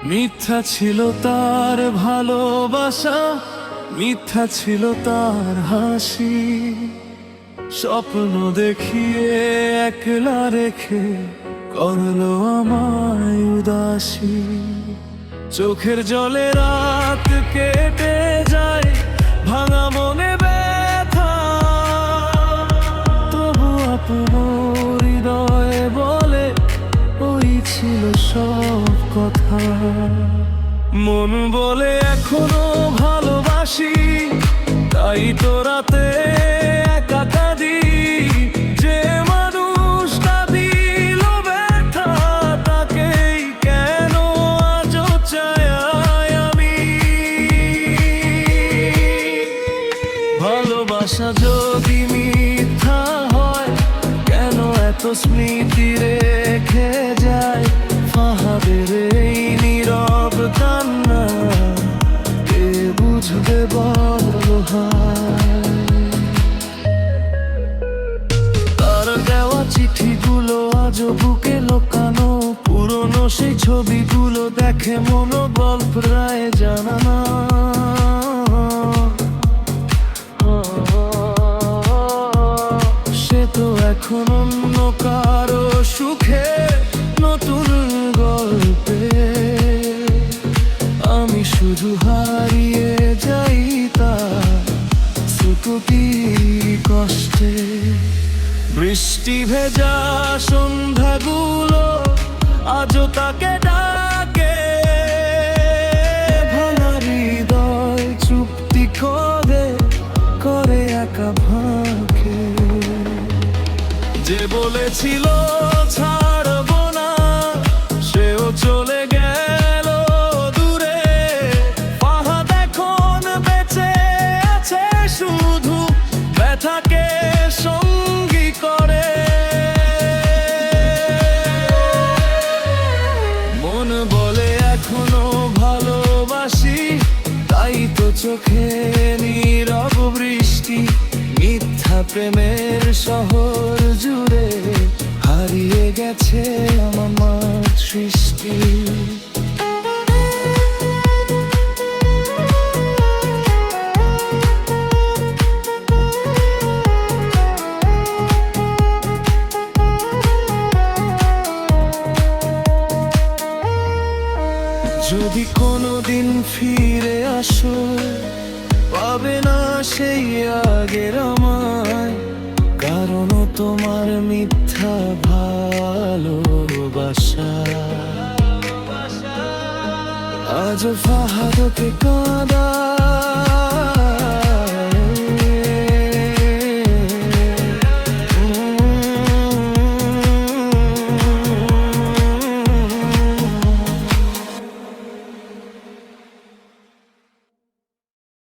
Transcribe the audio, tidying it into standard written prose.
মিথ্যা ছিল তার ভালোবাসা, মিথ্যা ছিল তার হাসি। স্বপ্ন দেখিয়ে একলা রেখে করলো আমায় উদাসী। চোখের জলে রাত কেটে যায়, ভাঙা মনে ব্যথা। তবু আপন হৃদয়ে বলে ওই ছিল সব কথা। মন বলে এখনো ভালোবাসি, তাই তো রাতে একা কাঁদি। যে মানুষটা দিল ব্যথা, তাকেই কেন আজও চাই আমি। ভালোবাসা যদি মিথ্যা হয়, কেন এত স্মৃতি রেখে যায়? ফাহাদের এই নীরব কান্না কে বুঝবে বলো হায়? তার দেওয়া চিঠিগুলো আজও বুকে লোকানো, পুরনো সেই ছবিগুলো দেখে মনো গল্প রায় জানা না। সে তো এখন অন্য কারো সুখে, নতুন গল্পে। আমি শুধু হারিয়ে যাই তার স্মৃতি কষ্টে। বৃষ্টি ভেজা সন্ধ্যাগুলো আজও তাকে ডাকে। ভাঙা হৃদয় চুক্তি করে একা ভাঁকে। যে বলেছিল ছাড়বো না, সেও চলে গেল দূরে। ফাহাদ এখন বেঁচে আছে শুধু ব্যথাকে সঙ্গী করে। মন বলে এখনো ভালোবাসি, তাই তো চোখে নীরব বৃষ্টি। মিথ্যা প্রেমের শহর জুড়ে হারিয়ে গেছে আমার সৃষ্টি। যদি কোনোদিন ফিরে আসো, পাবে না সেই আগের আমায়। কারণ তোমার মিথ্যা ভালোবাসা আজ ফাহাদকে কাঁদা